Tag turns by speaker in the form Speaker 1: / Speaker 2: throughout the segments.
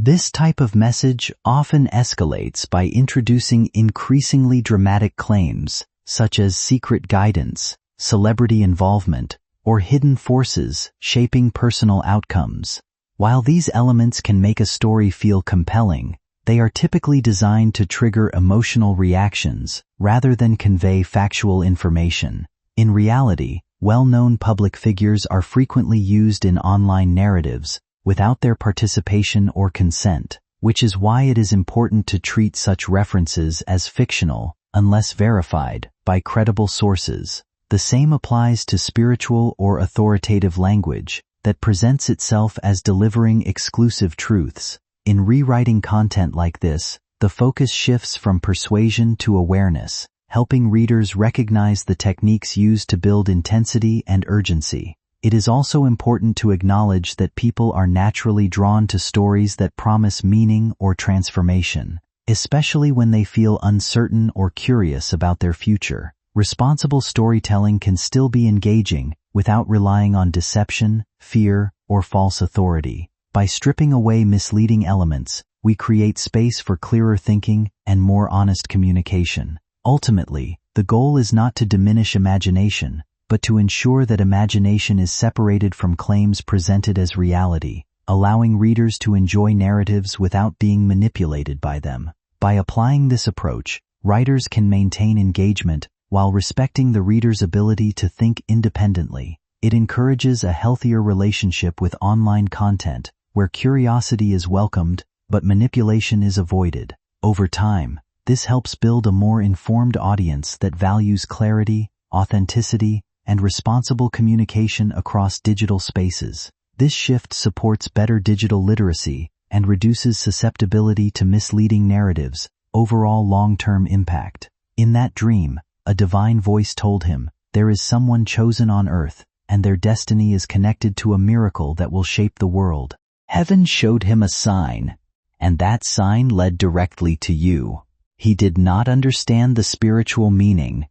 Speaker 1: This type of message often escalates by introducing increasingly dramatic claims, such as secret guidance, celebrity involvement, or hidden forces shaping personal outcomes. While these elements can make a story feel compelling, they are typically designed to trigger emotional reactions rather than convey factual information. In reality, well-known public figures are frequently used in online narratives without their participation or consent, which is why it is important to treat such references as fictional, unless verified by credible sources. The same applies to spiritual or authoritative language that presents itself as delivering exclusive truths. In rewriting content like this, the focus shifts from persuasion to awareness, helping readers recognize the techniques used to build intensity and urgency. It is also important to acknowledge that people are naturally drawn to stories that promise meaning or transformation, especially when they feel uncertain or curious about their future. Responsible storytelling can still be engaging without relying on deception, fear, or false authority. By stripping away misleading elements, we create space for clearer thinking and more honest communication. Ultimately, the goal is not to diminish imagination, but to ensure that imagination is separated from claims presented as reality, allowing readers to enjoy narratives without being manipulated by them. By applying this approach, writers can maintain engagement while respecting the reader's ability to think independently. It encourages a healthier relationship with online content, where curiosity is welcomed, but manipulation is avoided. Over time, this helps build a more informed audience that values clarity, authenticity, and responsible communication across digital spaces. This shift supports better digital literacy and reduces susceptibility to misleading narratives. Overall long-term impact. In that dream, a divine voice told him, "There is someone chosen on earth, and their destiny is connected to a miracle that will shape the world." Heaven showed him a sign, and that sign led directly to you. He did not understand the spiritual meaning,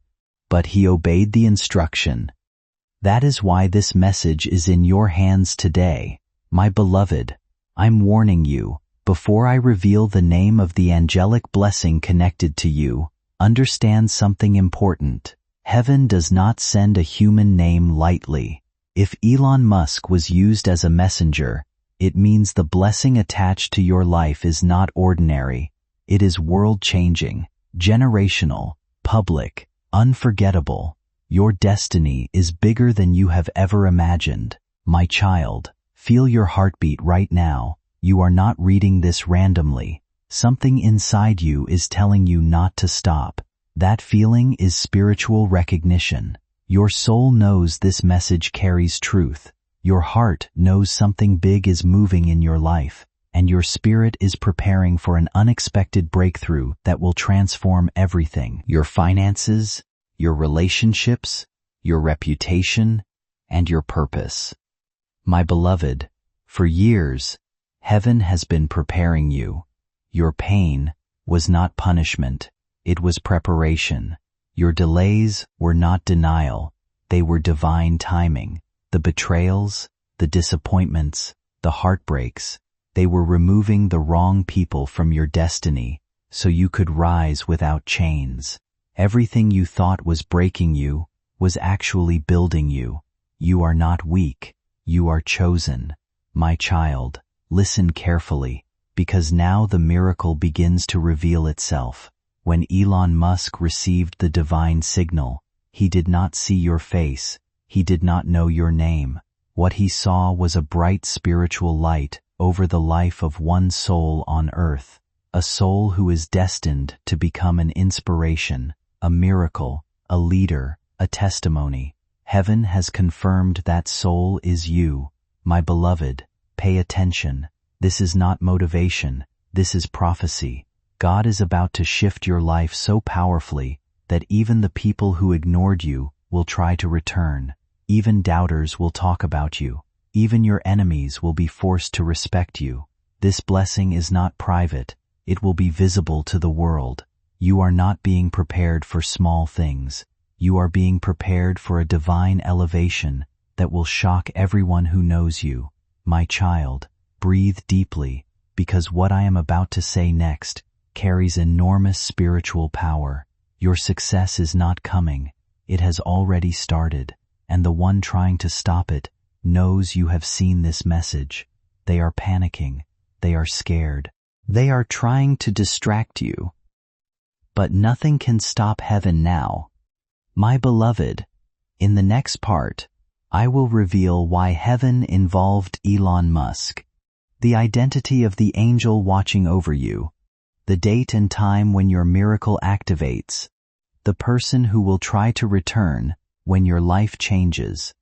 Speaker 1: but he obeyed the instruction. That is why this message is in your hands today. My beloved, I'm warning you, before I reveal the name of the angelic blessing connected to you, understand something important. Heaven does not send a human name lightly. If Elon Musk was used as a messenger, it means the blessing attached to your life is not ordinary. It is world-changing, generational, public, unforgettable. Your destiny is bigger than you have ever imagined. My child, feel your heartbeat right now. You are not reading this randomly. Something inside you is telling you not to stop. That feeling is spiritual recognition. Your soul knows this message carries truth. Your heart knows something big is moving in your life, and your spirit is preparing for an unexpected breakthrough that will transform everything. Your finances, your relationships, your reputation, and your purpose. My beloved, for years, heaven has been preparing you. Your pain was not punishment, it was preparation. Your delays were not denial, they were divine timing. The betrayals, the disappointments, the heartbreaks, they were removing the wrong people from your destiny so you could rise without chains. Everything you thought was breaking you was actually building you. You are not weak, you are chosen. My child, listen carefully, because now the miracle begins to reveal itself. When Elon Musk received the divine signal, he did not see your face, he did not know your name. What he saw was a bright spiritual light over the life of one soul on earth, a soul who is destined to become an inspiration, a miracle, a leader, a testimony. Heaven has confirmed that soul is you. My beloved, pay attention. This is not motivation, this is prophecy. God is about to shift your life so powerfully that even the people who ignored you will try to return. Even doubters will talk about you. Even your enemies will be forced to respect you. This blessing is not private. It will be visible to the world. You are not being prepared for small things. You are being prepared for a divine elevation that will shock everyone who knows you. My child, breathe deeply. because what I am about to say next carries enormous spiritual power. Your success is not coming. It has already started, and the one trying to stop it knows you have seen this message. They are panicking. They are scared. They are trying to distract you. But nothing can stop heaven now. My beloved, in the next part, I will reveal why heaven involved Elon Musk, the identity of the angel watching over you, the date and time when your miracle activates, the person who will try to return when your life changes.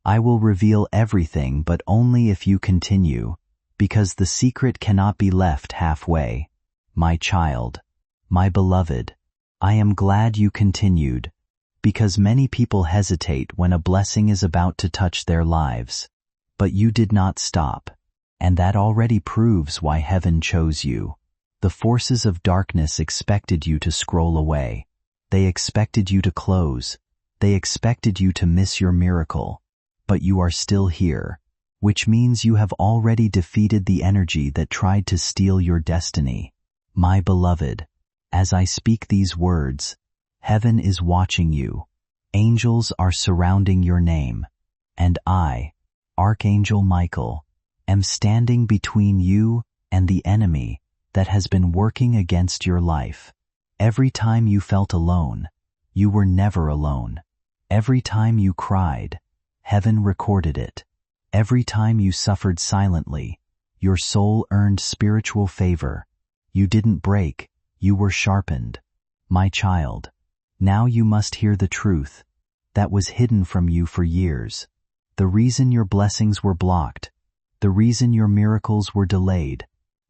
Speaker 1: I will reveal everything, but only if you continue, because the secret cannot be left halfway. My child, my beloved, I am glad you continued, because many people hesitate when a blessing is about to touch their lives. But you did not stop, and that already proves why heaven chose you. The forces of darkness expected you to scroll away. They expected you to close. They expected you to miss your miracle. But you are still here, which means you have already defeated the energy that tried to steal your destiny. My beloved, as I speak these words, heaven is watching you. Angels are surrounding your name. And I, Archangel Michael, am standing between you and the enemy that has been working against your life. Every time you felt alone, you were never alone. Every time you cried, heaven recorded it. Every time you suffered silently, your soul earned spiritual favor. You didn't break, you were sharpened. My child, now you must hear the truth that was hidden from you for years. The reason your blessings were blocked, the reason your miracles were delayed,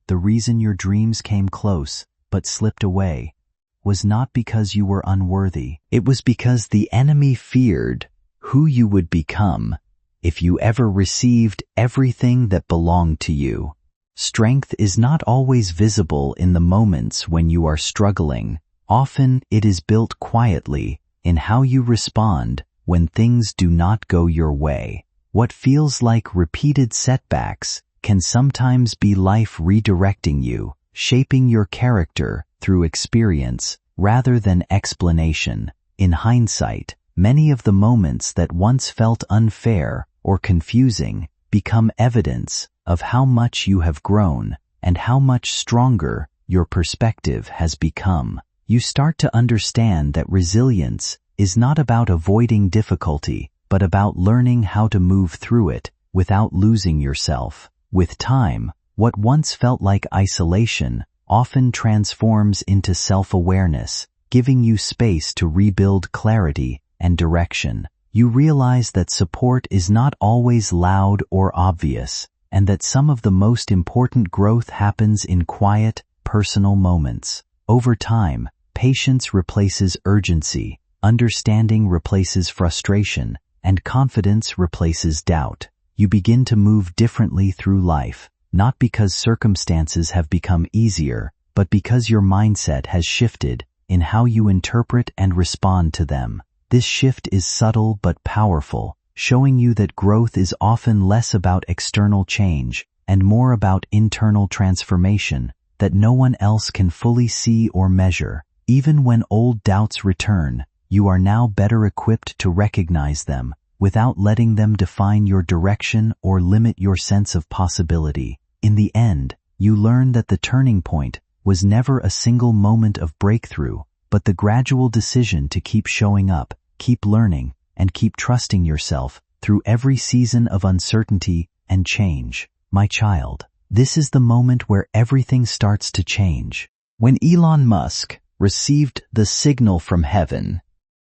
Speaker 1: the reason your dreams came close but slipped away, was not because you were unworthy. It was because the enemy feared who you would become if you ever received everything that belonged to you. Strength is not always visible in the moments when you are struggling. Often it is built quietly in how you respond when things do not go your way. What feels like repeated setbacks can sometimes be life redirecting you, shaping your character through experience rather than explanation. In hindsight, many of the moments that once felt unfair or confusing become evidence of how much you have grown and how much stronger your perspective has become. You start to understand that resilience is not about avoiding difficulty, but about learning how to move through it without losing yourself. With time, what once felt like isolation often transforms into self-awareness, giving you space to rebuild clarity and direction. You realize that support is not always loud or obvious, and that some of the most important growth happens in quiet, personal moments. Over time, patience replaces urgency, understanding replaces frustration, and confidence replaces doubt. You begin to move differently through life, not because circumstances have become easier, but because your mindset has shifted in how you interpret and respond to them. This shift is subtle but powerful, showing you that growth is often less about external change and more about internal transformation that no one else can fully see or measure. Even when old doubts return, you are now better equipped to recognize them without letting them define your direction or limit your sense of possibility. In the end, you learn that the turning point was never a single moment of breakthrough, but the gradual decision to keep showing up, keep learning, and keep trusting yourself through every season of uncertainty and change. My child, this is the moment where everything starts to change. When Elon Musk received the signal from heaven,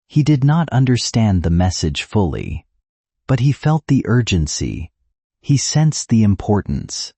Speaker 1: he did not understand the message fully, but he felt the urgency. He sensed the importance.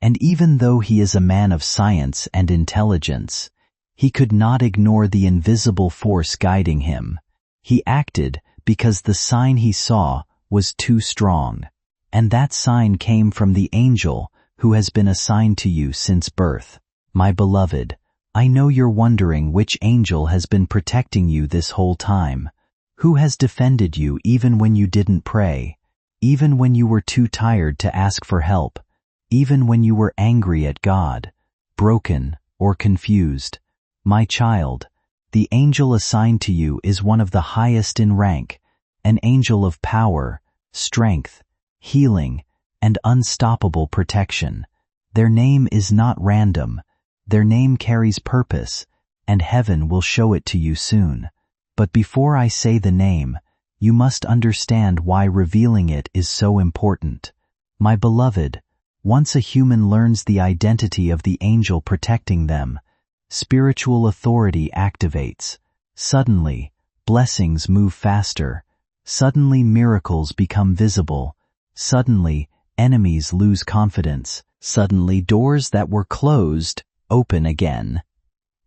Speaker 1: And even though he is a man of science and intelligence, he could not ignore the invisible force guiding him. He acted because the sign he saw was too strong. And that sign came from the angel who has been assigned to you since birth. My beloved, I know you're wondering which angel has been protecting you this whole time. Who has defended you even when you didn't pray, even when you were too tired to ask for help, even when you were angry at God, broken, or confused. My child, the angel assigned to you is one of the highest in rank, an angel of power, strength, healing, and unstoppable protection. Their name is not random. Their name carries purpose, and heaven will show it to you soon. But before I say the name, you must understand why revealing it is so important. My beloved, once a human learns the identity of the angel protecting them, spiritual authority activates. Suddenly, blessings move faster. Suddenly, miracles become visible. Suddenly, enemies lose confidence. Suddenly, doors that were closed open again.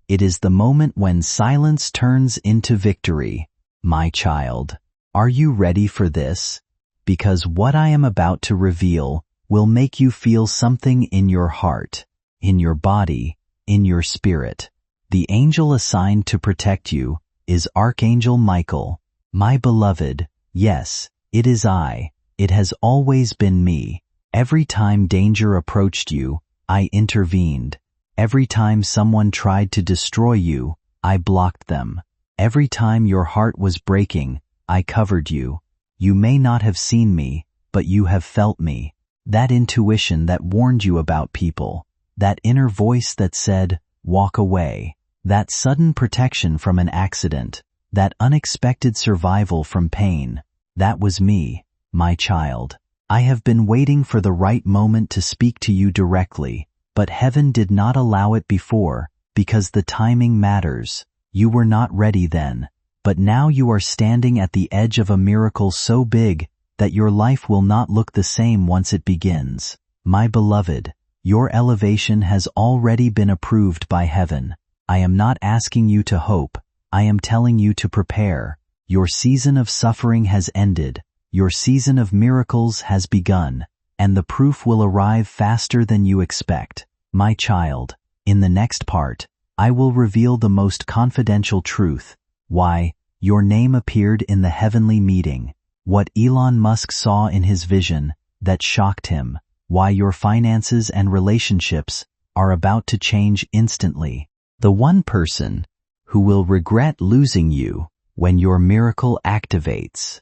Speaker 1: It is the moment when silence turns into victory. My child, are you ready for this? Because what I am about to reveal will make you feel something in your heart, in your body, in your spirit. The angel assigned to protect you is Archangel Michael. My beloved, yes, it is I. It has always been me. Every time danger approached you, I intervened. Every time someone tried to destroy you, I blocked them. Every time your heart was breaking, I covered you. You may not have seen me, but you have felt me. That intuition that warned you about people. That inner voice that said, walk away. That sudden protection from an accident. That unexpected survival from pain. That was me, my child. I have been waiting for the right moment to speak to you directly, but heaven did not allow it before, because the timing matters. You were not ready then, but now you are standing at the edge of a miracle so big that your life will not look the same once it begins. My beloved, your elevation has already been approved by heaven. I am not asking you to hope, I am telling you to prepare. Your season of suffering has ended. Your season of miracles has begun, and the proof will arrive faster than you expect. My child, in the next part, I will reveal the most confidential truth, why your name appeared in the heavenly meeting, what Elon Musk saw in his vision that shocked him, why your finances and relationships are about to change instantly. The one person who will regret losing you when your miracle activates.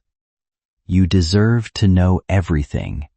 Speaker 1: You deserve to know everything,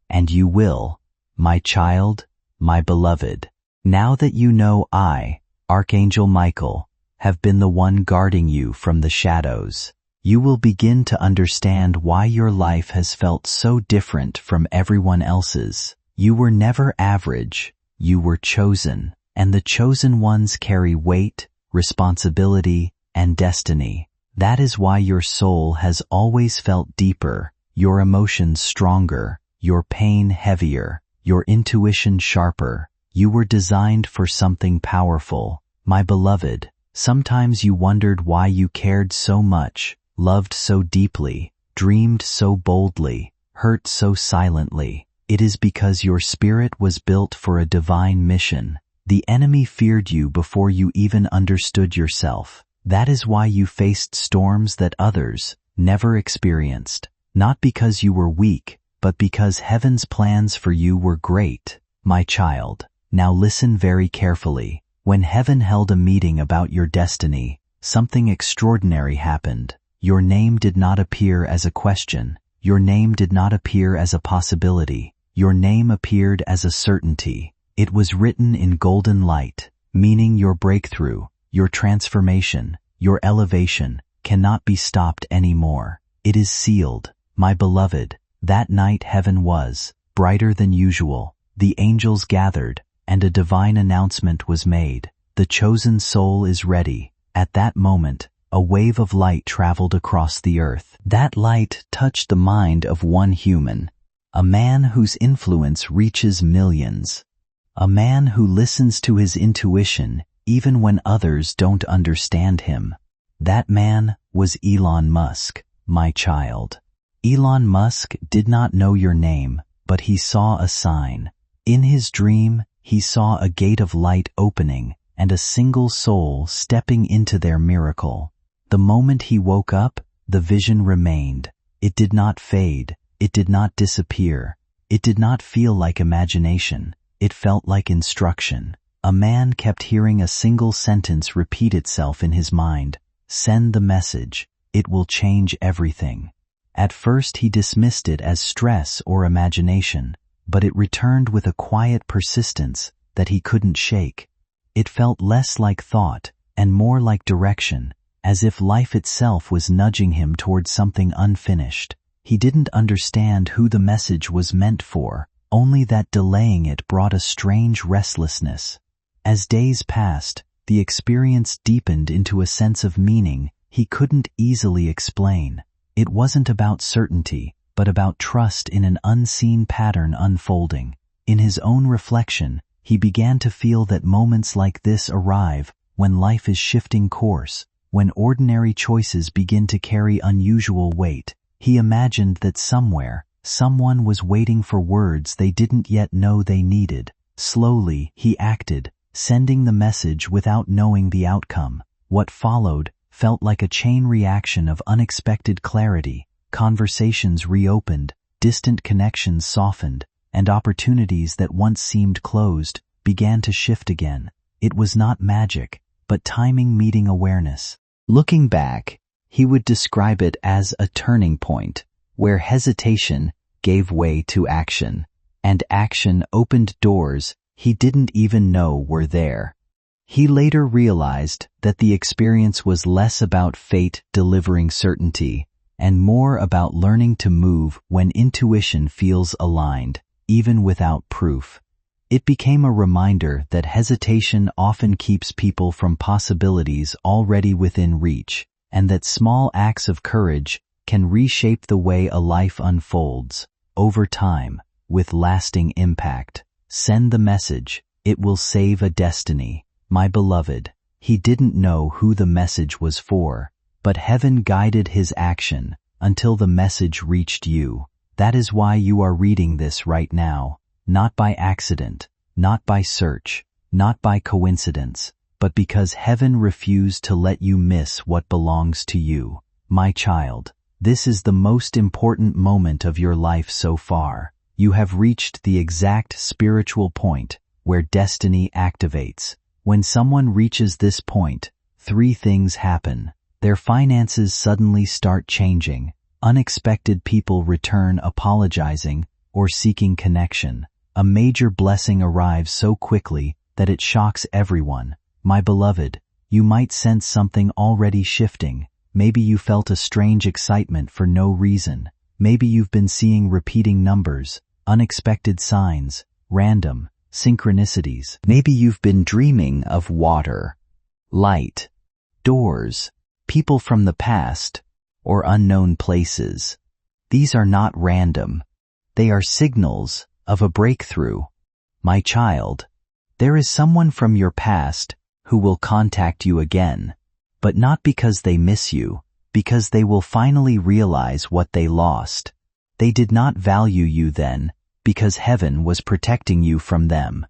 Speaker 1: and you will, my child, my beloved. Now that you know I, Archangel Michael, have been the one guarding you from the shadows, you will begin to understand why your life has felt so different from everyone else's. You were never average, you were chosen, and the chosen ones carry weight, responsibility, and destiny. That is why your soul has always felt deeper, your emotions stronger, your pain heavier, your intuition sharper. You were designed for something powerful. My beloved, sometimes you wondered why you cared so much, loved so deeply, dreamed so boldly, hurt so silently. It is because your spirit was built for a divine mission. The enemy feared you before you even understood yourself. That is why you faced storms that others never experienced. Not because you were weak, but because heaven's plans for you were great. My child, now listen very carefully. When heaven held a meeting about your destiny, something extraordinary happened. Your name did not appear as a question. Your name did not appear as a possibility. Your name appeared as a certainty. It was written in golden light, meaning your breakthrough, your transformation, your elevation cannot be stopped anymore. It is sealed. My beloved, that night heaven was brighter than usual. The angels gathered, and a divine announcement was made. The chosen soul is ready. At that moment, a wave of light traveled across the earth. That light touched the mind of one human, a man whose influence reaches millions, a man who listens to his intuition even when others don't understand him. That man was Elon Musk, my child. Elon Musk did not know your name, but he saw a sign. In his dream, he saw a gate of light opening and a single soul stepping into their miracle. The moment he woke up, the vision remained. It did not fade. It did not disappear. It did not feel like imagination. It felt like instruction. A man kept hearing a single sentence repeat itself in his mind. Send the message. It will change everything. At first he dismissed it as stress or imagination, but it returned with a quiet persistence that he couldn't shake. It felt less like thought and more like direction, as if life itself was nudging him towards something unfinished. He didn't understand who the message was meant for, only that delaying it brought a strange restlessness. As days passed, the experience deepened into a sense of meaning he couldn't easily explain. It wasn't about certainty, but about trust in an unseen pattern unfolding. In his own reflection, he began to feel that moments like this arrive when life is shifting course, when ordinary choices begin to carry unusual weight. He imagined that somewhere, someone was waiting for words they didn't yet know they needed. Slowly, he acted, sending the message without knowing the outcome. What followed felt like a chain reaction of unexpected clarity. Conversations reopened, distant connections softened, and opportunities that once seemed closed began to shift again. It was not magic, but timing meeting awareness. Looking back, he would describe it as a turning point, where hesitation gave way to action, and action opened doors he didn't even know were there. He later realized that the experience was less about fate delivering certainty, and more about learning to move when intuition feels aligned, even without proof. It became a reminder that hesitation often keeps people from possibilities already within reach, and that small acts of courage can reshape the way a life unfolds, over time, with lasting impact. Send the message. It will save a destiny. My beloved, he didn't know who the message was for, but heaven guided his action until the message reached you. That is why you are reading this right now, not by accident, not by search, not by coincidence, but because heaven refused to let you miss what belongs to you. My child, this is the most important moment of your life so far. You have reached the exact spiritual point where destiny activates. When someone reaches this point, 3 things happen. Their finances suddenly start changing. Unexpected people return apologizing or seeking connection. A major blessing arrives so quickly that it shocks everyone. My beloved, you might sense something already shifting. Maybe you felt a strange excitement for no reason. Maybe you've been seeing repeating numbers, unexpected signs, random synchronicities. Maybe you've been dreaming of water, light, doors, people from the past, or unknown places. These are not random. They are signals of a breakthrough. My child, there is someone from your past who will contact you again, but not because they miss you, because they will finally realize what they lost. They did not value you then, because heaven was protecting you from them.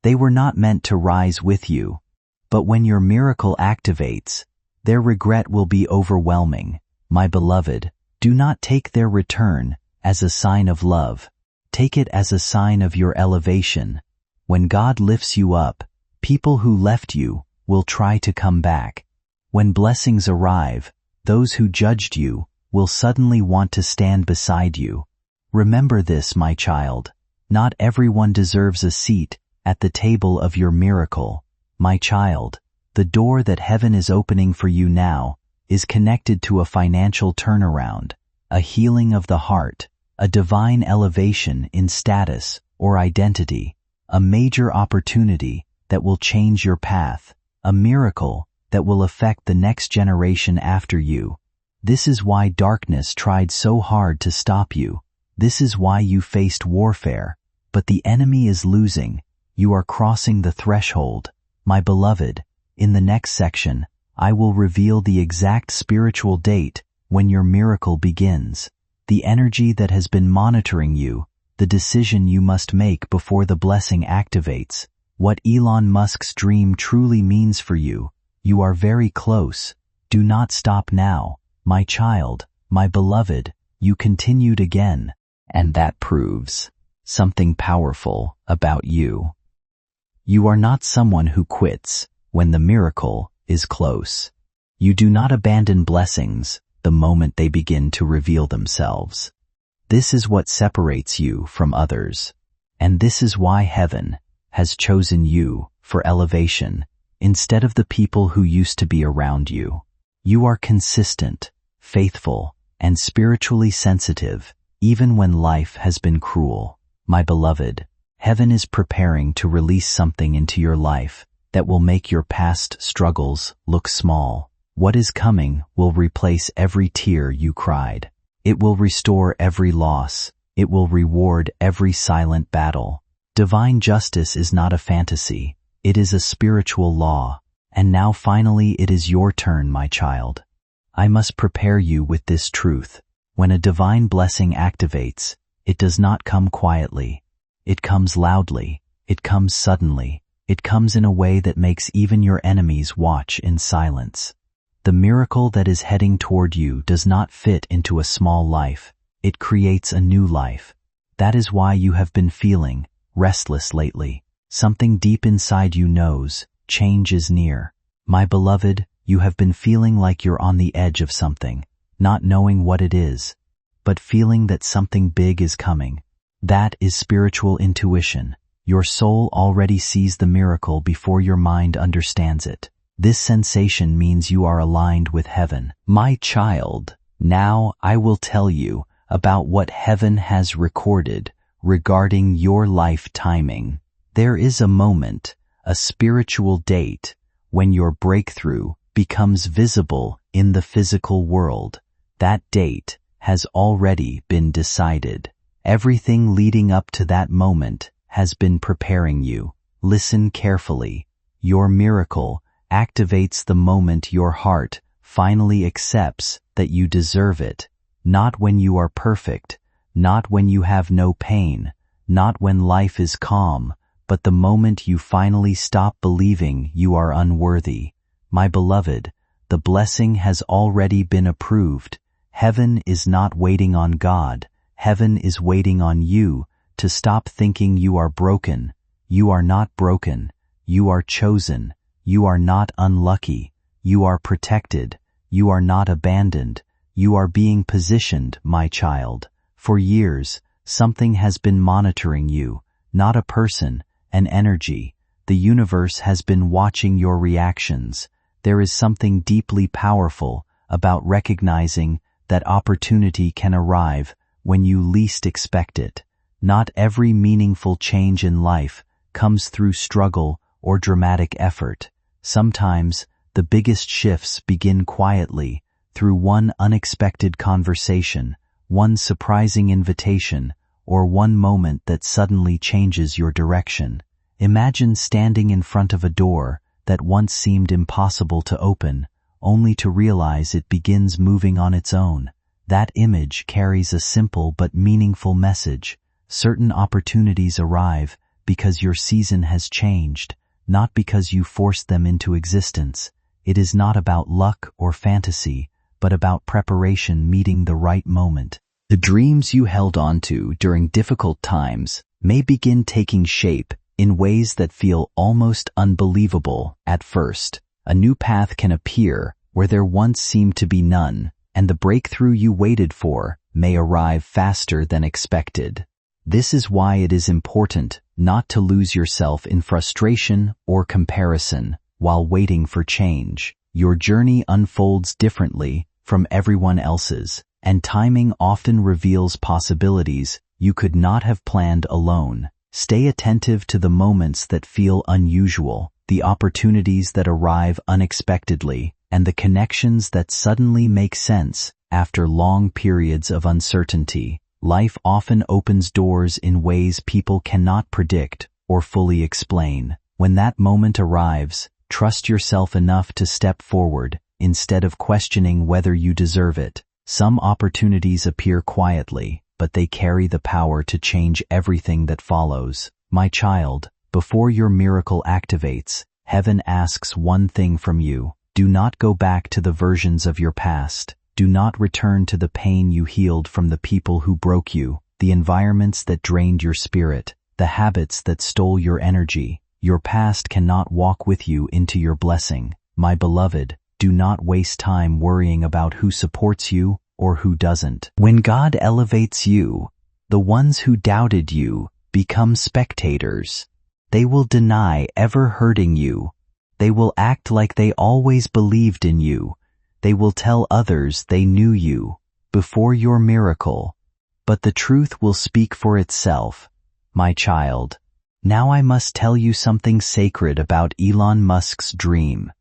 Speaker 1: They were not meant to rise with you, but when your miracle activates, their regret will be overwhelming. My beloved, do not take their return as a sign of love. Take it as a sign of your elevation. When God lifts you up, people who left you will try to come back. When blessings arrive, those who judged you will suddenly want to stand beside you. Remember this, my child. Not everyone deserves a seat at the table of your miracle. My child, the door that heaven is opening for you now is connected to a financial turnaround, a healing of the heart, a divine elevation in status or identity, a major opportunity that will change your path, a miracle that will affect the next generation after you. This is why darkness tried so hard to stop you. This is why you faced warfare, but the enemy is losing. You are crossing the threshold. My beloved, in the next section, I will reveal the exact spiritual date when your miracle begins, the energy that has been monitoring you, the decision you must make before the blessing activates, what Elon Musk's dream truly means for you. You are very close. Do not stop now. My child, my beloved, you continued again. And that proves something powerful about you. You are not someone who quits when the miracle is close. You do not abandon blessings the moment they begin to reveal themselves. This is what separates you from others, and this is why heaven has chosen you for elevation instead of the people who used to be around you. You are consistent, faithful, and spiritually sensitive, even when life has been cruel. My beloved, heaven is preparing to release something into your life that will make your past struggles look small. What is coming will replace every tear you cried. It will restore every loss. It will reward every silent battle. Divine justice is not a fantasy. It is a spiritual law. And now finally it is your turn, my child. I must prepare you with this truth. When a divine blessing activates, it does not come quietly. It comes loudly. It comes suddenly. It comes in a way that makes even your enemies watch in silence. The miracle that is heading toward you does not fit into a small life. It creates a new life. That is why you have been feeling restless lately. Something deep inside you knows change is near. My beloved, you have been feeling like you're on the edge of something, not knowing what it is, but feeling that something big is coming. That is spiritual intuition. Your soul already sees the miracle before your mind understands it. This sensation means you are aligned with heaven. My child, now I will tell you about what heaven has recorded regarding your life timing. There is a moment, a spiritual date, when your breakthrough becomes visible in the physical world. That date has already been decided. Everything leading up to that moment has been preparing you. Listen carefully. Your miracle activates the moment your heart finally accepts that you deserve it. Not when you are perfect, not when you have no pain, not when life is calm, but the moment you finally stop believing you are unworthy. My beloved, the blessing has already been approved. Heaven is not waiting on God. Heaven is waiting on you to stop thinking you are broken. You are not broken. You are chosen. You are not unlucky. You are protected. You are not abandoned. You are being positioned, my child. For years, something has been monitoring you, not a person, an energy. The universe has been watching your reactions. There is something deeply powerful about recognizing that opportunity can arrive when you least expect it. Not every meaningful change in life comes through struggle or dramatic effort. Sometimes, the biggest shifts begin quietly, through one unexpected conversation, one surprising invitation, or one moment that suddenly changes your direction. Imagine standing in front of a door that once seemed impossible to open, only to realize it begins moving on its own. That image carries a simple but meaningful message. Certain opportunities arrive because your season has changed, not because you forced them into existence. It is not about luck or fantasy, but about preparation meeting the right moment. The dreams you held onto during difficult times may begin taking shape in ways that feel almost unbelievable at first. A new path can appear where there once seemed to be none, and the breakthrough you waited for may arrive faster than expected. This is why it is important not to lose yourself in frustration or comparison while waiting for change. Your journey unfolds differently from everyone else's, and timing often reveals possibilities you could not have planned alone. Stay attentive to the moments that feel unusual, the opportunities that arrive unexpectedly, and the connections that suddenly make sense after long periods of uncertainty. Life often opens doors in ways people cannot predict or fully explain. When that moment arrives, trust yourself enough to step forward instead of questioning whether you deserve it. Some opportunities appear quietly, but they carry the power to change everything that follows. My child, before your miracle activates, heaven asks one thing from you. Do not go back to the versions of your past. Do not return to the pain you healed from the people who broke you. the environments that drained your spirit, the habits that stole your energy. Your past cannot walk with you into your blessing. My beloved, do not waste time worrying about who supports you or who doesn't. When God elevates you, the ones who doubted you become spectators. They will deny ever hurting you. They will act like they always believed in you. They will tell others they knew you before your miracle. But the truth will speak for itself. My child, now I must tell you something sacred about Elon Musk's dream.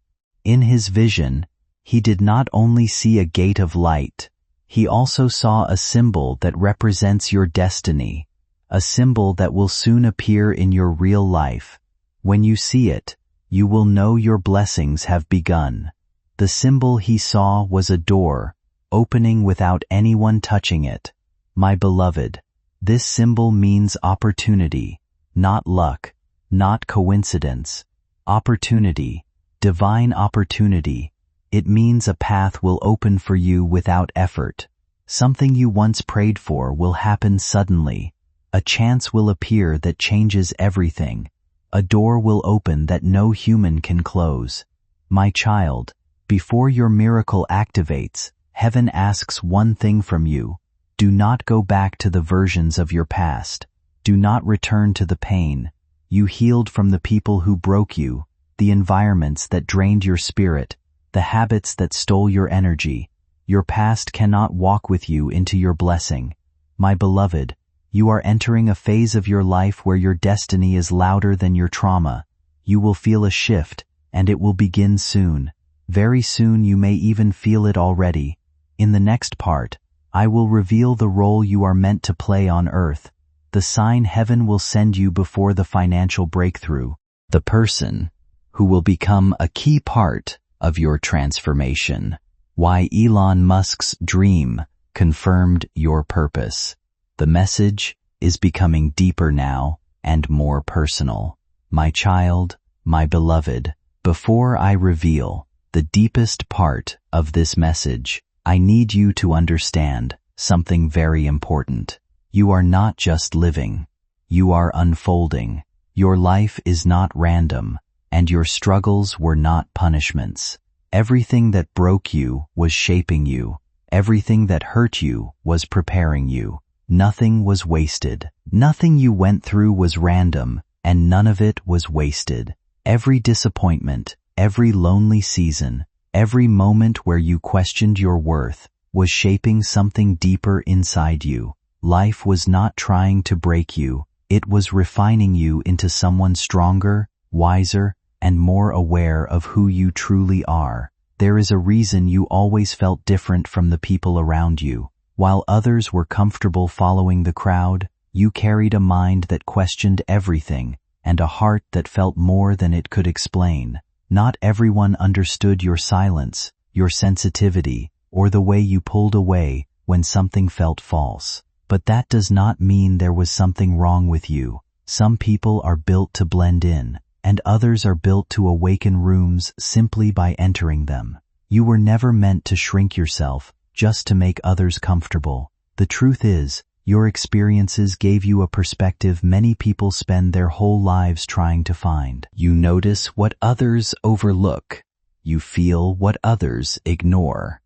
Speaker 1: In his vision, he did not only see a gate of light, he also saw a symbol that represents your destiny, a symbol that will soon appear in your real life. When you see it, you will know your blessings have begun. The symbol he saw was a door, opening without anyone touching it. My beloved, this symbol means opportunity, not luck, not coincidence. Opportunity, divine opportunity. It means a path will open for you without effort. Something you once prayed for will happen suddenly. A chance will appear that changes everything. A door will open that no human can close. My child, before your miracle activates, heaven asks one thing from you. Do not go back to the versions of your past. Do not return to the pain. You healed from the people who broke you, the environments that drained your spirit, the habits that stole your energy. Your past cannot walk with you into your blessing. My beloved, you are entering a phase of your life where your destiny is louder than your trauma. You will feel a shift, and it will begin soon. Very soon you may even feel it already. In the next part, I will reveal the role you are meant to play on earth, the sign heaven will send you before the financial breakthrough, the person who will become a key part of your transformation. Why Elon Musk's dream confirmed your purpose. The message is becoming deeper now and more personal. My child, my beloved, before I reveal the deepest part of this message, I need you to understand something very important. You are not just living. You are unfolding. Your life is not random, and your struggles were not punishments. Everything that broke you was shaping you. Everything that hurt you was preparing you. Nothing was wasted. Nothing you went through was random, and none of it was wasted. Every disappointment, every lonely season, every moment where you questioned your worth was shaping something deeper inside you. Life was not trying to break you. It was refining you into someone stronger, wiser, and more aware of who you truly are. There is a reason you always felt different from the people around you. While others were comfortable following the crowd, you carried a mind that questioned everything and a heart that felt more than it could explain. Not everyone understood your silence, your sensitivity, or the way you pulled away when something felt false. But that does not mean there was something wrong with you. Some people are built to blend in, and others are built to awaken rooms simply by entering them. You were never meant to shrink yourself just to make others comfortable. The truth is, your experiences gave you a perspective many people spend their whole lives trying to find. You notice what others overlook. You feel what others ignore.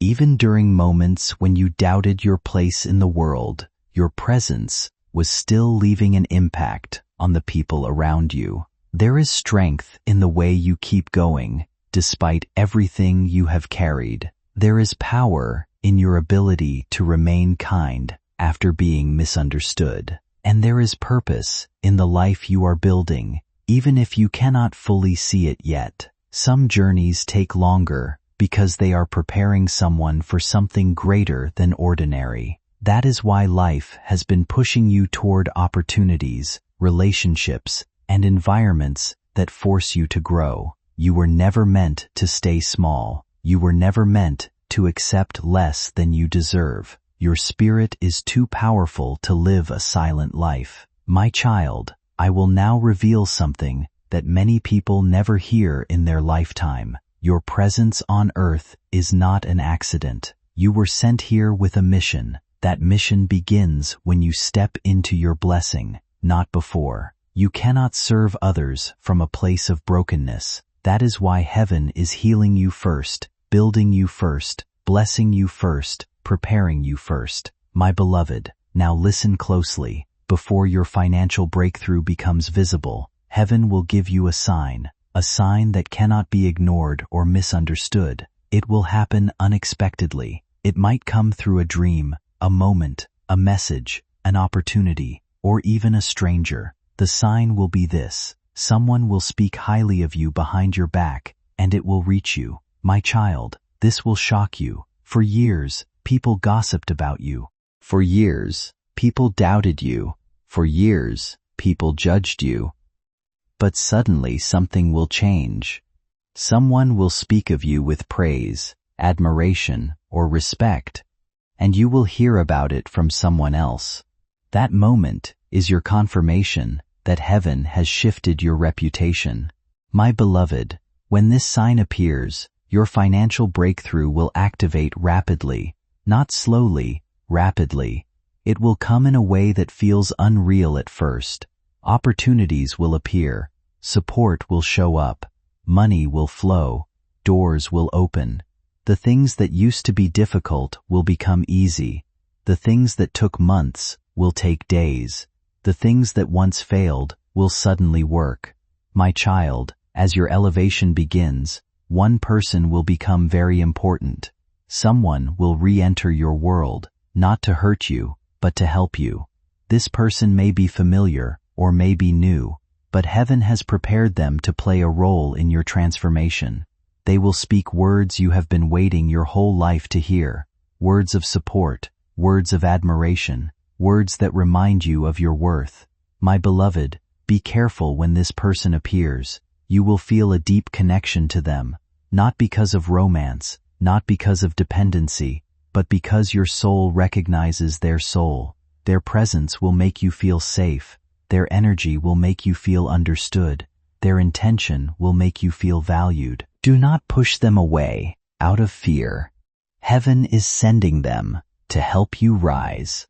Speaker 1: Even during moments when you doubted your place in the world, your presence was still leaving an impact on the people around you. There is strength in the way you keep going, despite everything you have carried. There is power in your ability to remain kind after being misunderstood. And there is purpose in the life you are building, even if you cannot fully see it yet. Some journeys take longer because they are preparing someone for something greater than ordinary. That is why life has been pushing you toward opportunities, relationships, and environments that force you to grow. You were never meant to stay small. You were never meant to accept less than you deserve. Your spirit is too powerful to live a silent life. My child, I will now reveal something that many people never hear in their lifetime. Your presence on earth is not an accident. You were sent here with a mission. That mission begins when you step into your blessing, not before. You cannot serve others from a place of brokenness. That is why heaven is healing you first, building you first, blessing you first, preparing you first. My beloved, now listen closely. Before your financial breakthrough becomes visible, heaven will give you a sign that cannot be ignored or misunderstood. It will happen unexpectedly. It might come through a dream, a moment, a message, an opportunity, or even a stranger. The sign will be this: someone will speak highly of you behind your back, and it will reach you. My child, this will shock you. For years, people gossiped about you. For years, people doubted you. For years, people judged you. But suddenly something will change. Someone will speak of you with praise, admiration, or respect, and you will hear about it from someone else. That moment is your confirmation that heaven has shifted your reputation. My beloved, when this sign appears, your financial breakthrough will activate rapidly, not slowly, rapidly. It will come in a way that feels unreal at first. Opportunities will appear, support will show up, money will flow, doors will open. The things that used to be difficult will become easy. The things that took months will take days. The things that once failed will suddenly work. My child, as your elevation begins, one person will become very important. Someone will re-enter your world, not to hurt you, but to help you. This person may be familiar or may be new, but heaven has prepared them to play a role in your transformation. They will speak words you have been waiting your whole life to hear, words of support, words of admiration, words that remind you of your worth. My beloved, be careful when this person appears. You will feel a deep connection to them, not because of romance, not because of dependency, but because your soul recognizes their soul. Their presence will make you feel safe. Their energy will make you feel understood. Their intention will make you feel valued. Do not push them away out of fear. Heaven is sending them to help you rise.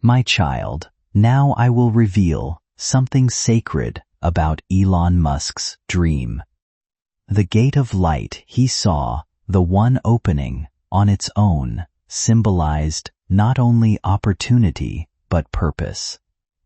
Speaker 1: My child, now I will reveal something sacred about Elon Musk's dream. The gate of light he saw, the one opening on its own, symbolized not only opportunity but purpose.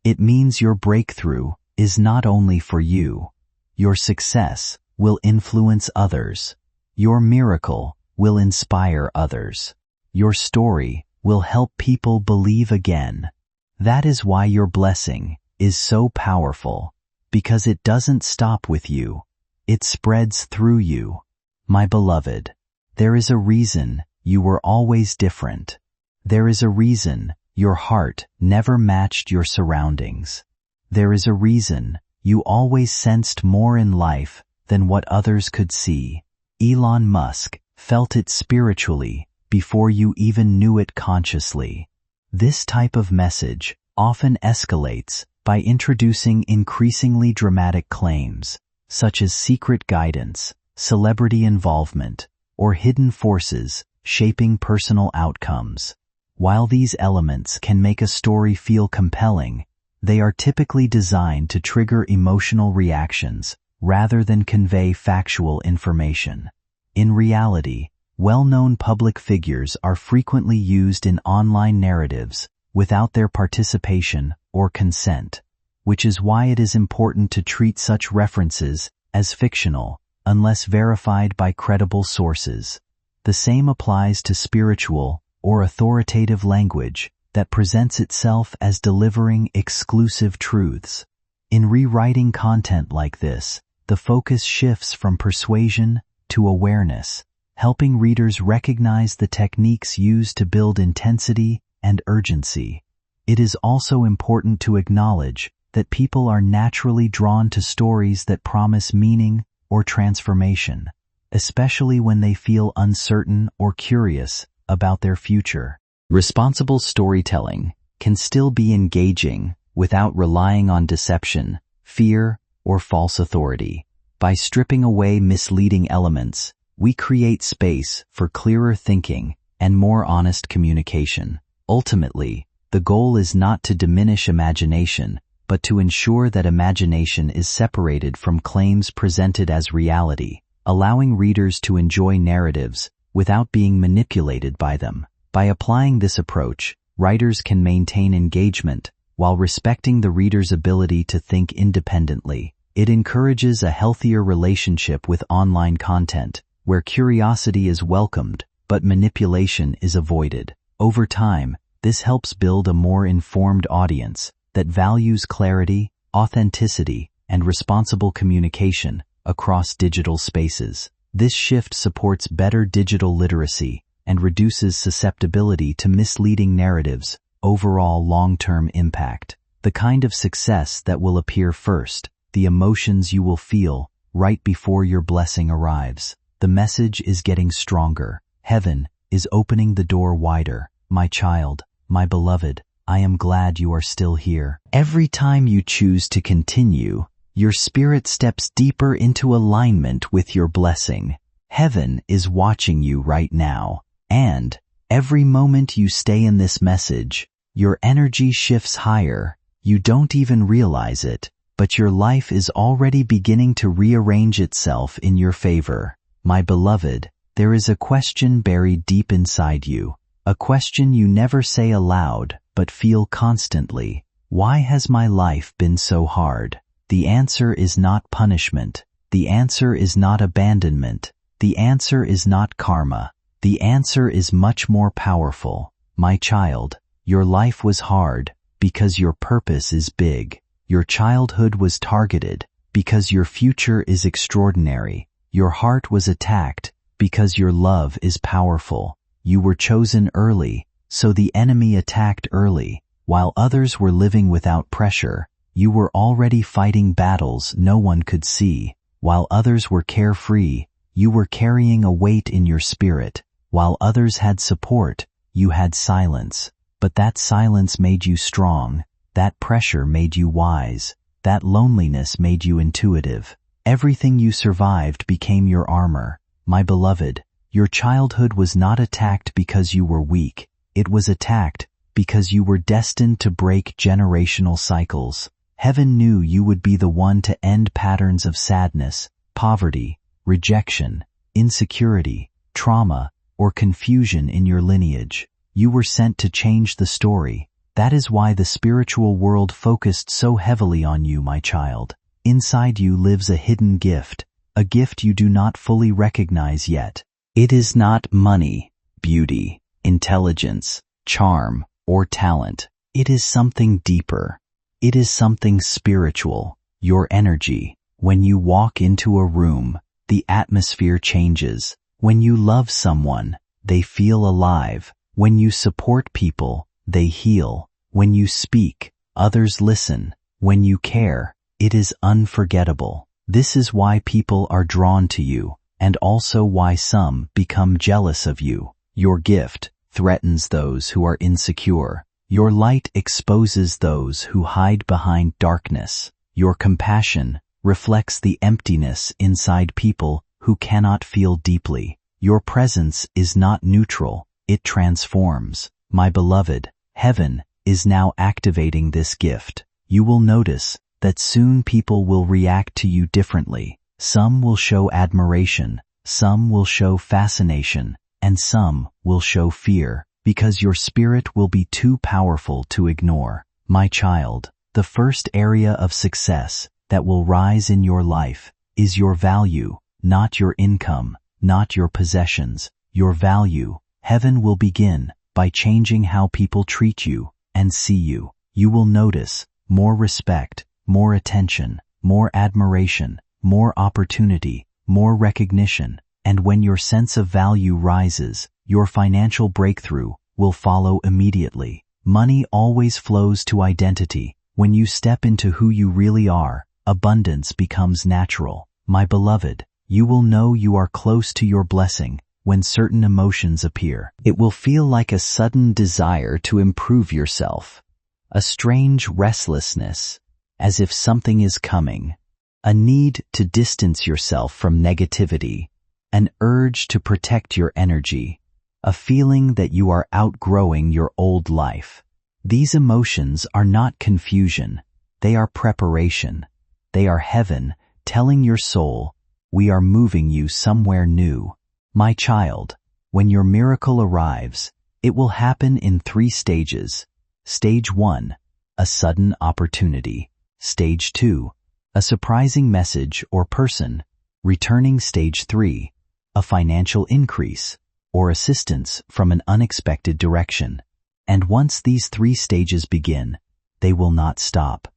Speaker 1: It means your breakthrough is not only for you. Your success will influence others. Your miracle will inspire others. Your story will help people believe again. That is why your blessing is so powerful, because it doesn't stop with you. It spreads through you. My beloved, there is a reason you were always different. There is a reason your heart never matched your surroundings. There is a reason you always sensed more in life than what others could see. Elon Musk felt it spiritually before you even knew it consciously. This type of message often escalates by introducing increasingly dramatic claims, such as secret guidance, celebrity involvement, or hidden forces shaping personal outcomes. While these elements can make a story feel compelling, they are typically designed to trigger emotional reactions rather than convey factual information. In reality, well-known public figures are frequently used in online narratives without their participation or consent, which is why it is important to treat such references as fictional unless verified by credible sources. The same applies to spiritual or authoritative language that presents itself as delivering exclusive truths. In rewriting content like this, the focus shifts from persuasion to awareness, helping readers recognize the techniques used to build intensity and urgency. It is also important to acknowledge that people are naturally drawn to stories that promise meaning or transformation, especially when they feel uncertain or curious about their future. Responsible storytelling can still be engaging without relying on deception, fear, or false authority. By stripping away misleading elements, we create space for clearer thinking and more honest communication. Ultimately, the goal is not to diminish imagination, but to ensure that imagination is separated from claims presented as reality, allowing readers to enjoy narratives without being manipulated by them. By applying this approach, writers can maintain engagement while respecting the reader's ability to think independently. It encourages a healthier relationship with online content, where curiosity is welcomed, but manipulation is avoided. Over time, this helps build a more informed audience that values clarity, authenticity, and responsible communication across digital spaces. This shift supports better digital literacy and reduces susceptibility to misleading narratives. Overall long-term impact. The kind of success that will appear first, the emotions you will feel right before your blessing arrives. The message is getting stronger. Heaven is opening the door wider. My child, my beloved, I am glad you are still here. Every time you choose to continue, your spirit steps deeper into alignment with your blessing. Heaven is watching you right now, and every moment you stay in this message, your energy shifts higher. You don't even realize it, but your life is already beginning to rearrange itself in your favor. My beloved, there is a question buried deep inside you, a question you never say aloud, but feel constantly. Why has my life been so hard? The answer is not punishment. The answer is not abandonment. The answer is not karma. The answer is much more powerful. My child, your life was hard because your purpose is big. Your childhood was targeted because your future is extraordinary. Your heart was attacked because your love is powerful. You were chosen early, so the enemy attacked early. While others were living without pressure, you were already fighting battles no one could see. While others were carefree, you were carrying a weight in your spirit. While others had support, you had silence. But that silence made you strong. That pressure made you wise. That loneliness made you intuitive. Everything you survived became your armor. My beloved, your childhood was not attacked because you were weak. It was attacked because you were destined to break generational cycles. Heaven knew you would be the one to end patterns of sadness, poverty, rejection, insecurity, trauma, or confusion in your lineage. You were sent to change the story. That is why the spiritual world focused so heavily on you, my child. Inside you lives a hidden gift, a gift you do not fully recognize yet. It is not money, beauty, intelligence, charm, or talent. It is something deeper. It is something spiritual, your energy. When you walk into a room, the atmosphere changes. When you love someone, they feel alive. When you support people, they heal. When you speak, others listen. When you care, it is unforgettable. This is why people are drawn to you, and also why some become jealous of you. Your gift threatens those who are insecure. Your light exposes those who hide behind darkness. Your compassion reflects the emptiness inside people who cannot feel deeply. Your presence is not neutral. It transforms. My beloved, heaven is now activating this gift. You will notice that soon people will react to you differently. Some will show admiration, some will show fascination, and some will show fear, because your spirit will be too powerful to ignore. My child, the first area of success that will rise in your life is your value, not your income, not your possessions, your value. Heaven will begin by changing how people treat you and see you. You will notice more respect, more attention, more admiration, more opportunity, more recognition. And when your sense of value rises, your financial breakthrough will follow immediately. Money always flows to identity. When you step into who you really are, abundance becomes natural. My beloved, you will know you are close to your blessing when certain emotions appear. It will feel like a sudden desire to improve yourself, a strange restlessness, as if something is coming, a need to distance yourself from negativity, an urge to protect your energy. a feeling that you are outgrowing your old life. These emotions are not confusion. They are preparation. They are heaven telling your soul, we are moving you somewhere new. My child, when your miracle arrives, it will happen in 3 stages. Stage 1, a sudden opportunity. Stage 2, a surprising message or person. Returning stage 3, a financial increase or assistance from an unexpected direction. And once these 3 stages begin, they will not stop.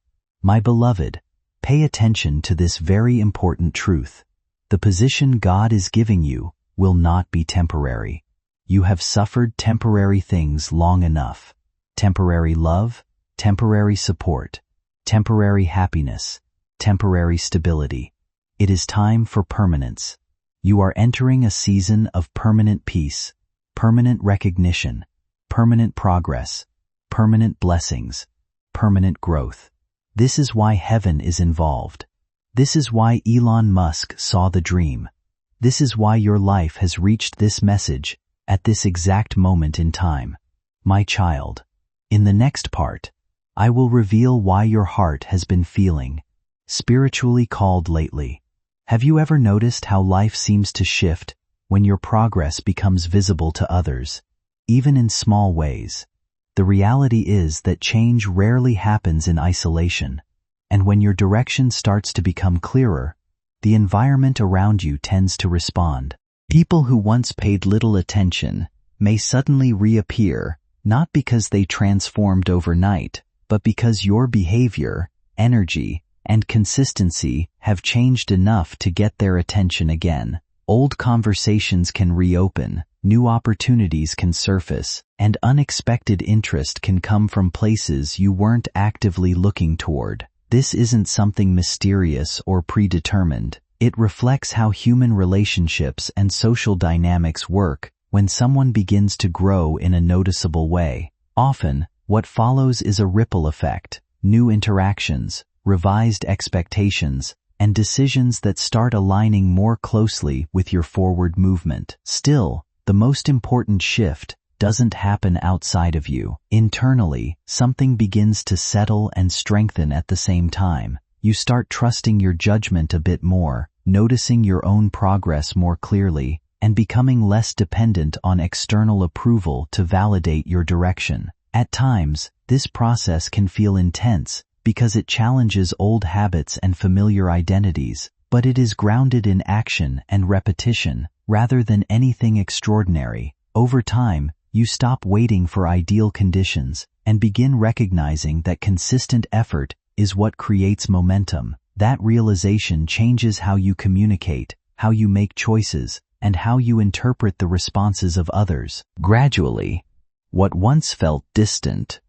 Speaker 1: My beloved, pay attention to this very important truth. The position God is giving you will not be temporary. You have suffered temporary things long enough. Temporary love, temporary support, temporary happiness, temporary stability. It is time for permanence. You are entering a season of permanent peace, permanent recognition, permanent progress, permanent blessings, permanent growth. This is why heaven is involved. This is why Elon Musk saw the dream. This is why your life has reached this message at this exact moment in time. My child, in the next part, I will reveal why your heart has been feeling spiritually called lately. Have you ever noticed how life seems to shift when your progress becomes visible to others, even in small ways? The reality is that change rarely happens in isolation, and when your direction starts to become clearer, the environment around you tends to respond. People who once paid little attention may suddenly reappear, not because they transformed overnight, but because your behavior, energy, and consistency have changed enough to get their attention again. Old conversations can reopen, new opportunities can surface, and unexpected interest can come from places you weren't actively looking toward. This isn't something mysterious or predetermined. It reflects how human relationships and social dynamics work when someone begins to grow in a noticeable way. Often, what follows is a ripple effect, new interactions, revised expectations, and decisions that start aligning more closely with your forward movement. Still, the most important shift doesn't happen outside of you. Internally, something begins to settle and strengthen at the same time. You start trusting your judgment a bit more, noticing your own progress more clearly, and becoming less dependent on external approval to validate your direction. At times, this process can feel intense because it challenges old habits and familiar identities, but it is grounded in action and repetition rather than anything extraordinary. Over time, you stop waiting for ideal conditions and begin recognizing that consistent effort is what creates momentum. That realization changes how you communicate, how you make choices, and how you interpret the responses of others. Gradually, what once felt distant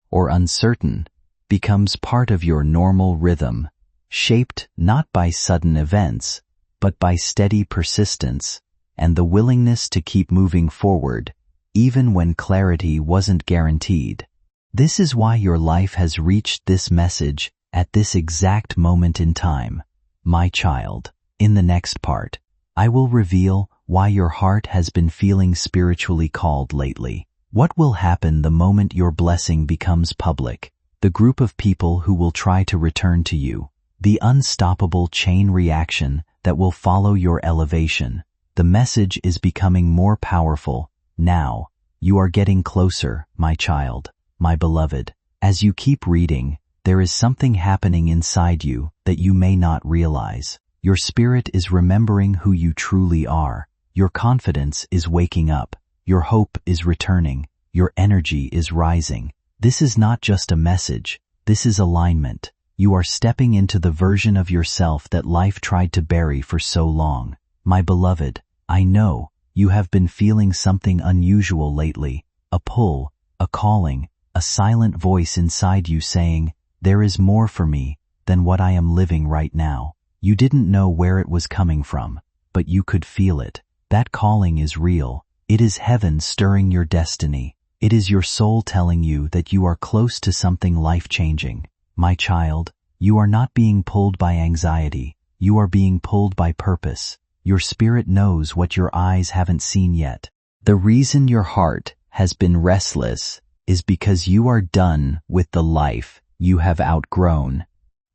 Speaker 1: or uncertain becomes part of your normal rhythm, shaped not by sudden events, but by steady persistence and the willingness to keep moving forward, even when clarity wasn't guaranteed. This is why your life has reached this message at this exact moment in time. My child, in the next part, I will reveal why your heart has been feeling spiritually called lately. What will happen the moment your blessing becomes public? The group of people who will try to return to you, the unstoppable chain reaction that will follow your elevation. The message is becoming more powerful. Now, you are getting closer, my child, my beloved. As you keep reading, there is something happening inside you that you may not realize. Your spirit is remembering who you truly are. Your confidence is waking up. Your hope is returning. Your energy is rising. This is not just a message. This is alignment. You are stepping into the version of yourself that life tried to bury for so long. My beloved, I know you have been feeling something unusual lately. A pull, a calling, a silent voice inside you saying, there is more for me than what I am living right now. You didn't know where it was coming from, but you could feel it. That calling is real. It is heaven stirring your destiny. It is your soul telling you that you are close to something life-changing. My child, you are not being pulled by anxiety. You are being pulled by purpose. Your spirit knows what your eyes haven't seen yet. The reason your heart has been restless is because you are done with the life you have outgrown.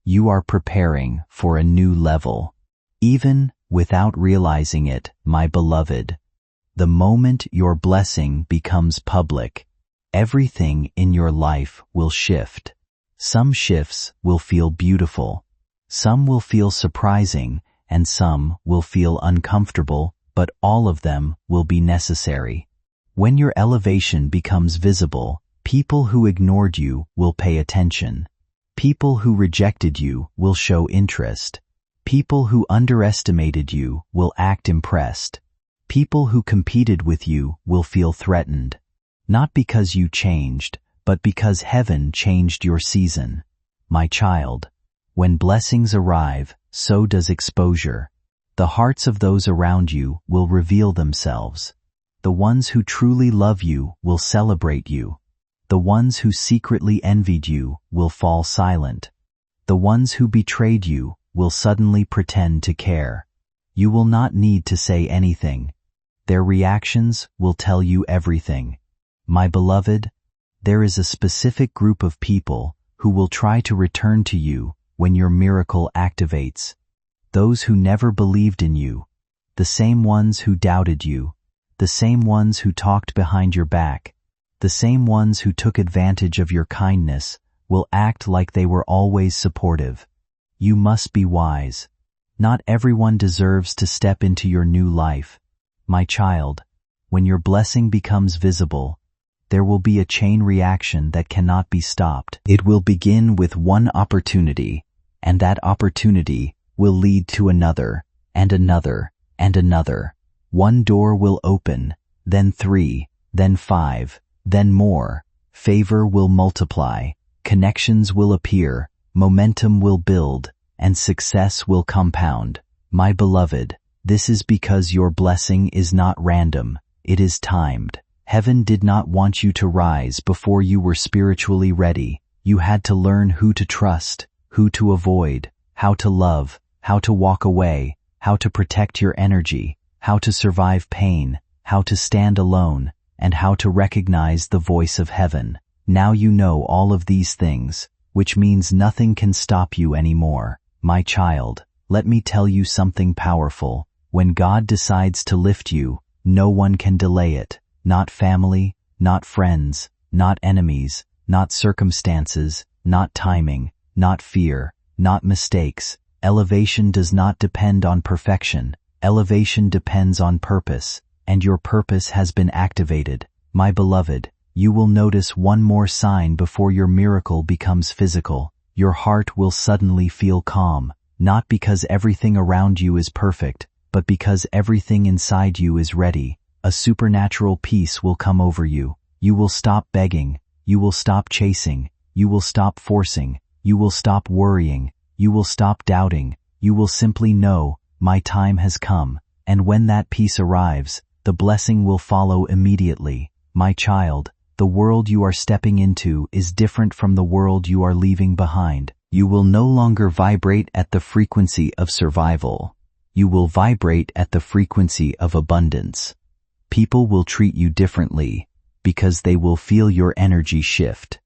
Speaker 1: You are preparing for a new level. Even without realizing it, my beloved, the moment your blessing becomes public, everything in your life will shift. Some shifts will feel beautiful, some will feel surprising, and some will feel uncomfortable, but all of them will be necessary. When your elevation becomes visible, people who ignored you will pay attention. People who rejected you will show interest. People who underestimated you will act impressed. People who competed with you will feel threatened. Not because you changed, but because heaven changed your season. My child, when blessings arrive, so does exposure. The hearts of those around you will reveal themselves. The ones who truly love you will celebrate you. The ones who secretly envied you will fall silent. The ones who betrayed you will suddenly pretend to care. You will not need to say anything. Their reactions will tell you everything. My beloved, there is a specific group of people who will try to return to you when your miracle activates. Those who never believed in you, the same ones who doubted you, the same ones who talked behind your back, the same ones who took advantage of your kindness, will act like they were always supportive. You must be wise. Not everyone deserves to step into your new life. My child, when your blessing becomes visible, there will be a chain reaction that cannot be stopped. It will begin with one opportunity, and that opportunity will lead to another, and another, and another. One door will open, then 3, then 5, then more. Favor will multiply, connections will appear, momentum will build, and success will compound. My beloved, this is because your blessing is not random, it is timed. Heaven did not want you to rise before you were spiritually ready. You had to learn who to trust, who to avoid, how to love, how to walk away, how to protect your energy, how to survive pain, how to stand alone, and how to recognize the voice of heaven. Now you know all of these things, which means nothing can stop you anymore. My child, let me tell you something powerful. When God decides to lift you, no one can delay it. Not family, not friends, not enemies, not circumstances, not timing, not fear, not mistakes. Elevation does not depend on perfection. Elevation depends on purpose, and your purpose has been activated. My beloved, you will notice one more sign before your miracle becomes physical. Your heart will suddenly feel calm, not because everything around you is perfect, but because everything inside you is ready. A supernatural peace will come over you. You will stop begging. You will stop chasing. You will stop forcing. You will stop worrying. You will stop doubting. You will simply know, my time has come. And when that peace arrives, the blessing will follow immediately. My child, the world you are stepping into is different from the world you are leaving behind. You will no longer vibrate at the frequency of survival. You will vibrate at the frequency of abundance. People will treat you differently because they will feel your energy shift.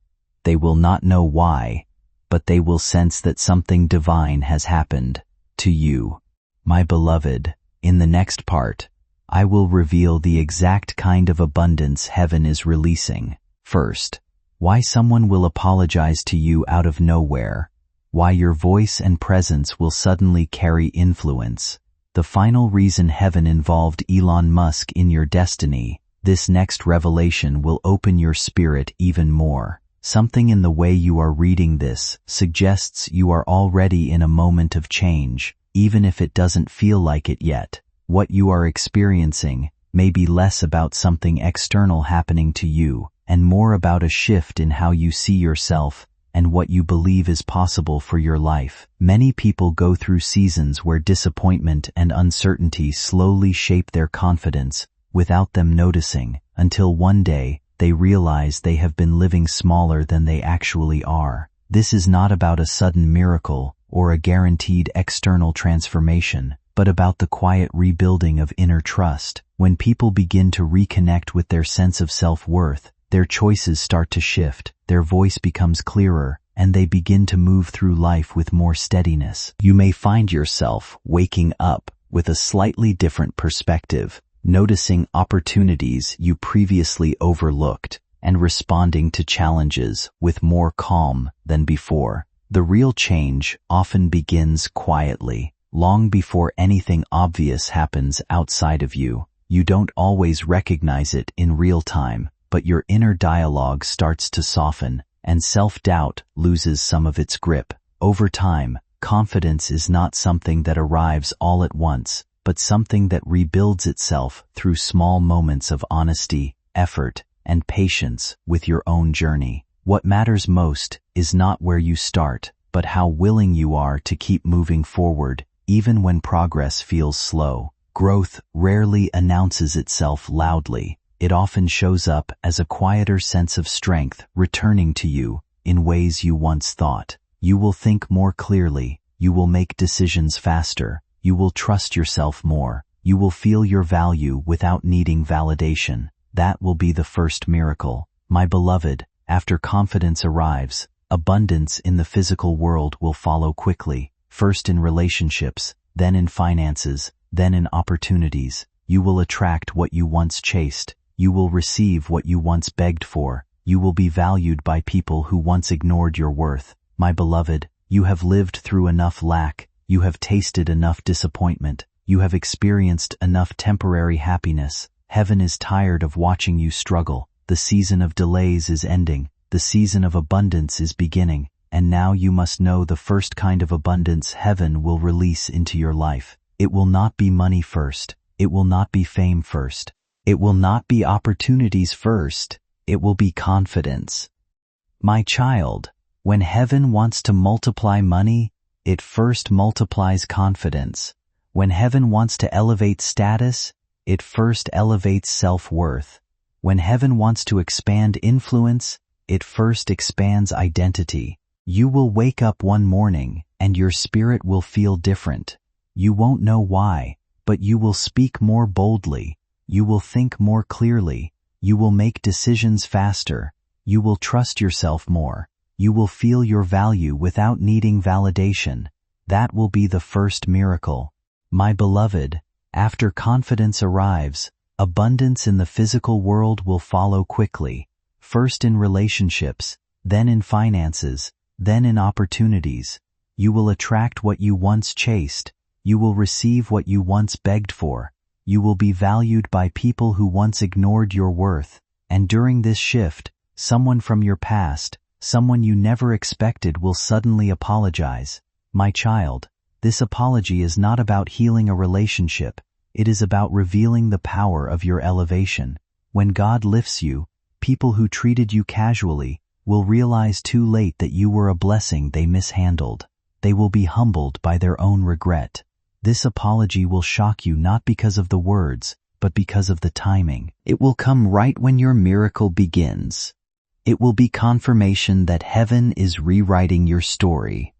Speaker 1: They will not know why, but they will sense that something divine has happened to you. My beloved, in the next part, I will reveal the exact kind of abundance heaven is releasing. First, why someone will apologize to you out of nowhere, why your voice and presence will suddenly carry influence. The final reason heaven involved Elon Musk in your destiny. This next revelation will open your spirit even more. Something in the way you are reading this suggests you are already in a moment of change, even if it doesn't feel like it yet. What you are experiencing may be less about something external happening to you, and more about a shift in how you see yourself and what you believe is possible for your life. Many people go through seasons where disappointment and uncertainty slowly shape their confidence without them noticing, until one day they realize they have been living smaller than they actually are. This is not about a sudden miracle or a guaranteed external transformation, but about the quiet rebuilding of inner trust. When people begin to reconnect with their sense of self-worth, their choices start to shift, their voice becomes clearer, and they begin to move through life with more steadiness. You may find yourself waking up with a slightly different perspective, noticing opportunities you previously overlooked, and responding to challenges with more calm than before. The real change often begins quietly, long before anything obvious happens outside of you. You don't always recognize it in real time, but your inner dialogue starts to soften, and self-doubt loses some of its grip. Over time, confidence is not something that arrives all at once, but something that rebuilds itself through small moments of honesty, effort, and patience with your own journey. What matters most is not where you start, but how willing you are to keep moving forward, even when progress feels slow. Growth rarely announces itself loudly. It often shows up as a quieter sense of strength returning to you in ways you once thought. You will think more clearly, you will make decisions faster, you will trust yourself more, you will feel your value without needing validation. That will be the first miracle. My beloved, after confidence arrives, abundance in the physical world will follow quickly, first in relationships, then in finances, then in opportunities. You will attract what you once chased. You will receive what you once begged for. You will be valued by people who once ignored your worth. My beloved, you have lived through enough lack. You have tasted enough disappointment. You have experienced enough temporary happiness. Heaven is tired of watching you struggle. The season of delays is ending. The season of abundance is beginning. And now you must know the first kind of abundance heaven will release into your life. It will not be money first. It will not be fame first. It will not be opportunities first. It will be confidence. My child, when heaven wants to multiply money, it first multiplies confidence. When heaven wants to elevate status, it first elevates self-worth. When heaven wants to expand influence, it first expands identity. You will wake up one morning and your spirit will feel different. You won't know why, but you will speak more boldly. You will think more clearly. You will make decisions faster. You will trust yourself more. You will feel your value without needing validation. That will be the first miracle. My beloved, after confidence arrives, abundance in the physical world will follow quickly, first in relationships, then in finances, then in opportunities. You will attract what you once chased. You will receive what you once begged for. You will be valued by people who once ignored your worth. And during this shift, someone from your past, someone you never expected, will suddenly apologize. My child, this apology is not about healing a relationship. It is about revealing the power of your elevation. When God lifts you, people who treated you casually will realize too late that you were a blessing they mishandled. They will be humbled by their own regret. This apology will shock you not because of the words, but because of the timing. It will come right when your miracle begins. It will be confirmation that heaven is rewriting your story.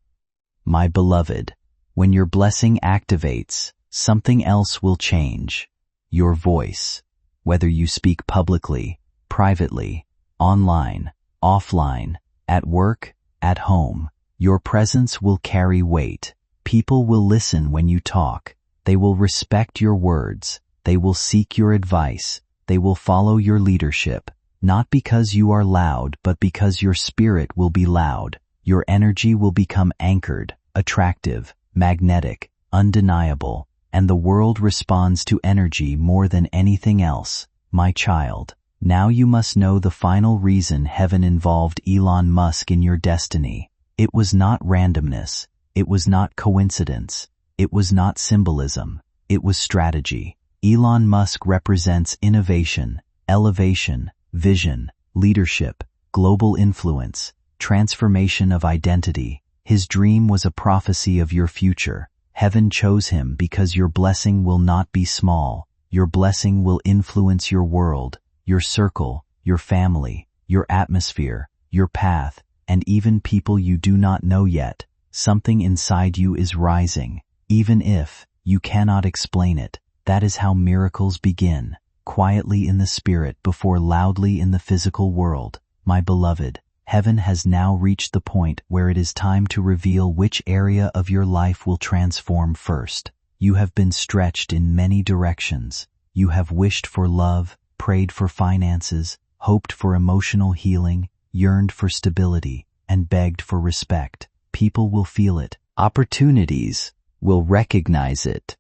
Speaker 1: My beloved, when your blessing activates, something else will change. Your voice. Whether you speak publicly, privately, online, offline, at work, at home, your presence will carry weight. People will listen when you talk. They will respect your words. They will seek your advice. They will follow your leadership, not because you are loud, but because your spirit will be loud. Your energy will become anchored, attractive, magnetic, undeniable, and the world responds to energy more than anything else. My child, now you must know the final reason heaven involved Elon Musk in your destiny. It was not randomness. It was not coincidence. It was not symbolism. It was strategy. Elon Musk represents innovation, elevation, vision, leadership, global influence, transformation of identity. His dream was a prophecy of your future. Heaven chose him because your blessing will not be small. Your blessing will influence your world, your circle, your family, your atmosphere, your path, and even people you do not know yet. Something inside you is rising, even if you cannot explain it. That is how miracles begin, quietly in the spirit before loudly in the physical world. My beloved, heaven has now reached the point where it is time to reveal which area of your life will transform first. You have been stretched in many directions. You have wished for love, prayed for finances, hoped for emotional healing, yearned for stability, and begged for respect. People will feel it. Opportunities will recognize it.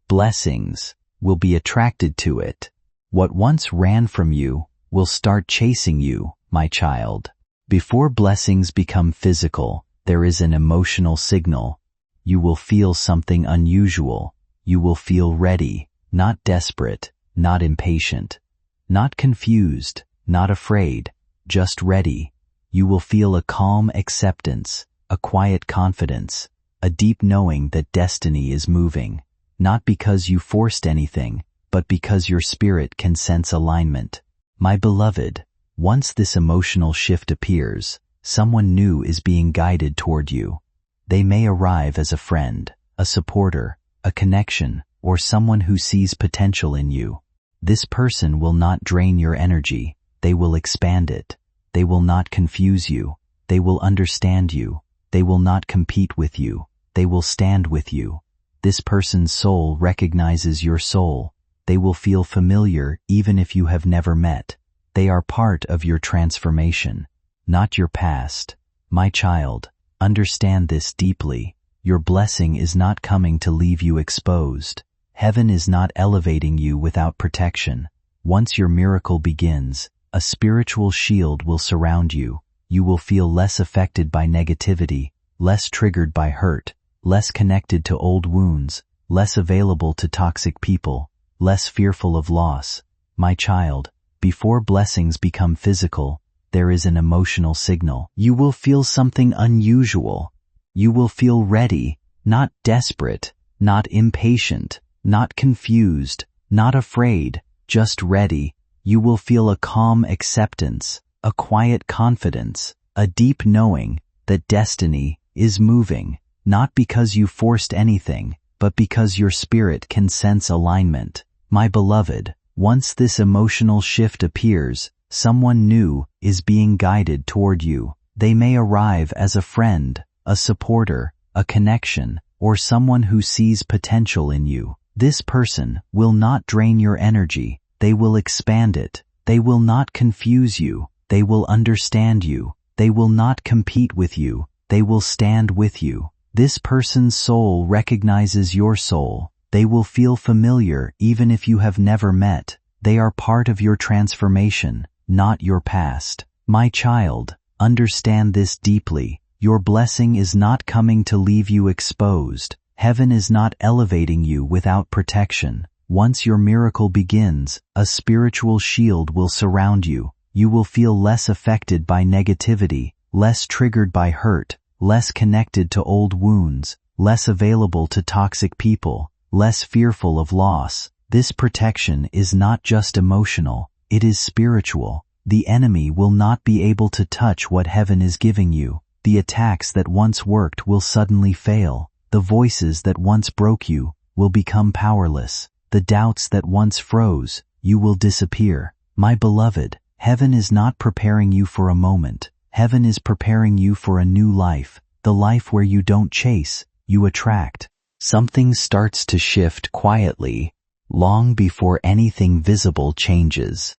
Speaker 1: Blessings will be attracted to it. What once ran from you will start chasing you, my child. Before blessings become physical, there is an emotional signal. You will feel something unusual. You will feel ready, not desperate, not impatient, not confused, not afraid, just ready. You will feel a calm acceptance, a quiet confidence, a deep knowing that destiny is moving, not because you forced anything, but because your spirit can sense alignment. My beloved, once this emotional shift appears, someone new is being guided toward you. They may arrive as a friend, a supporter, a connection, or someone who sees potential in you. This person will not drain your energy, they will expand it. They will not confuse you, they will understand you. They will not compete with you, they will stand with you. This person's soul recognizes your soul. They will feel familiar even if you have never met. They are part of your transformation, not your past. My child, understand this deeply. Your blessing is not coming to leave you exposed. Heaven is not elevating you without protection. Once your miracle begins, a spiritual shield will surround you. You will feel less affected by negativity, less triggered by hurt, less connected to old wounds, less available to toxic people, less fearful of loss. My child, before blessings become physical, there is an emotional signal. You will feel something unusual. You will feel ready, not desperate, not impatient, not confused, not afraid, just ready. You will feel a calm acceptance, a quiet confidence, a deep knowing that destiny is moving, not because you forced anything, but because your spirit can sense alignment. My beloved, once this emotional shift appears, someone new is being guided toward you. They may arrive as a friend, a supporter, a connection, or someone who sees potential in you. This person will not drain your energy. They will expand it. They will not confuse you. They will understand you. They will not compete with you. They will stand with you. This person's soul recognizes your soul. They will feel familiar even if you have never met. They are part of your transformation, not your past. My child, understand this deeply. Your blessing is not coming to leave you exposed. Heaven is not elevating you without protection. Once your miracle begins, a spiritual shield will surround you. You will feel less affected by negativity, less triggered by hurt, less connected to old wounds, less available to toxic people, less fearful of loss. This protection is not just emotional, it is spiritual. The enemy will not be able to touch what heaven is giving you. The attacks that once worked will suddenly fail. The voices that once broke you will become powerless. The doubts that once froze you will disappear. My beloved, heaven is not preparing you for a moment. Heaven is preparing you for a new life, the life where you don't chase, you attract. Something starts to shift quietly, long before anything visible changes.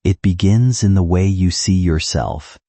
Speaker 1: It begins in the way you see yourself.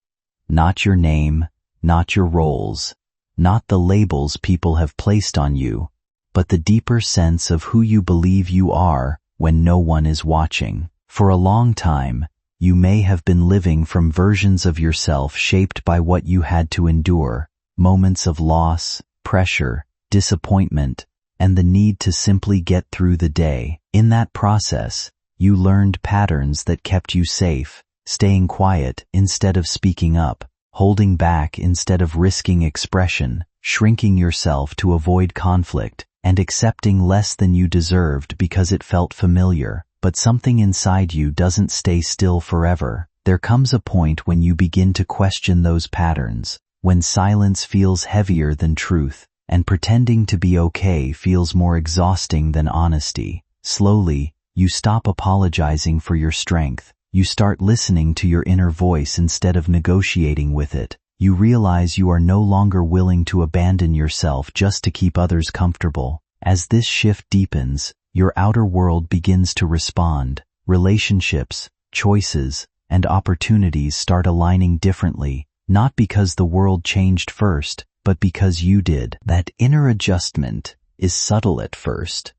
Speaker 1: Not your name, not your roles, not the labels people have placed on you, but the deeper sense of who you believe you are when no one is watching. For a long time, you may have been living from versions of yourself shaped by what you had to endure, moments of loss, pressure, disappointment, and the need to simply get through the day. In that process, you learned patterns that kept you safe, staying quiet instead of speaking up, holding back instead of risking expression, shrinking yourself to avoid conflict, and accepting less than you deserved because it felt familiar. But something inside you doesn't stay still forever. There comes a point when you begin to question those patterns, when silence feels heavier than truth, and pretending to be okay feels more exhausting than honesty. Slowly, you stop apologizing for your strength. You start listening to your inner voice instead of negotiating with it. You realize you are no longer willing to abandon yourself just to keep others comfortable. As this shift deepens, your outer world begins to respond. Relationships, choices, and opportunities start aligning differently, not because the world changed first, but because you did. That inner adjustment is subtle at first,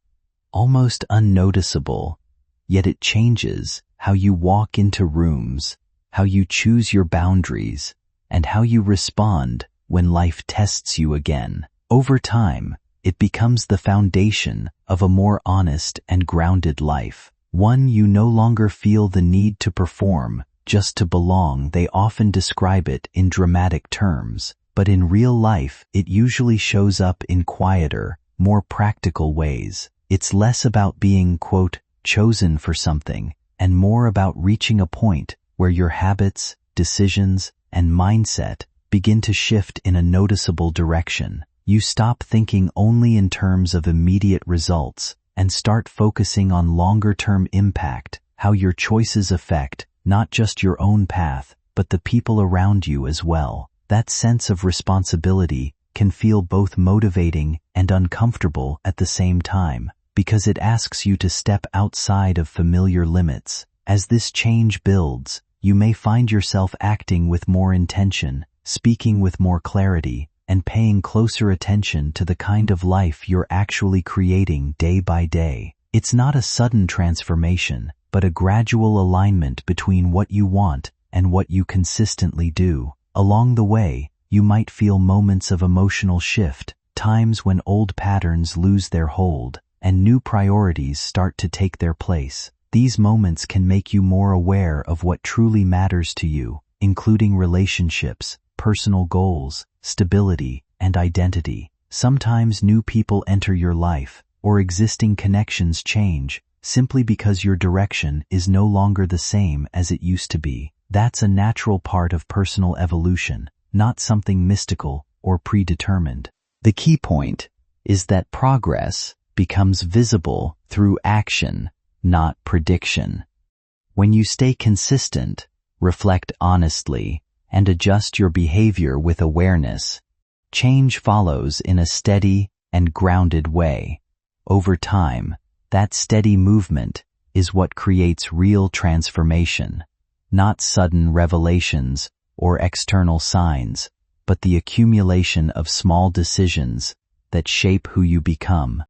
Speaker 1: almost unnoticeable, yet it changes how you walk into rooms, how you choose your boundaries, and how you respond when life tests you again. Over time, it becomes the foundation of a more honest and grounded life. One you no longer feel the need to perform just to belong. They often describe it in dramatic terms, but in real life it usually shows up in quieter, more practical ways. It's less about being, quote, chosen for something, and more about reaching a point where your habits, decisions, and mindset begin to shift in a noticeable direction. You stop thinking only in terms of immediate results and start focusing on longer-term impact, how your choices affect not just your own path, but the people around you as well. That sense of responsibility can feel both motivating and uncomfortable at the same time, because it asks you to step outside of familiar limits. As this change builds, you may find yourself acting with more intention, speaking with more clarity, and paying closer attention to the kind of life you're actually creating day by day. It's not a sudden transformation, but a gradual alignment between what you want and what you consistently do. Along the way, you might feel moments of emotional shift, times when old patterns lose their hold, and new priorities start to take their place. These moments can make you more aware of what truly matters to you, including relationships, personal goals, stability, and identity. Sometimes new people enter your life, or existing connections change, simply because your direction is no longer the same as it used to be. That's a natural part of personal evolution, not something mystical or predetermined. The key point is that progress becomes visible through action, not prediction. When you stay consistent, reflect honestly, and adjust your behavior with awareness, change follows in a steady and grounded way. Over time, that steady movement is what creates real transformation, not sudden revelations or external signs, but the accumulation of small decisions that shape who you become.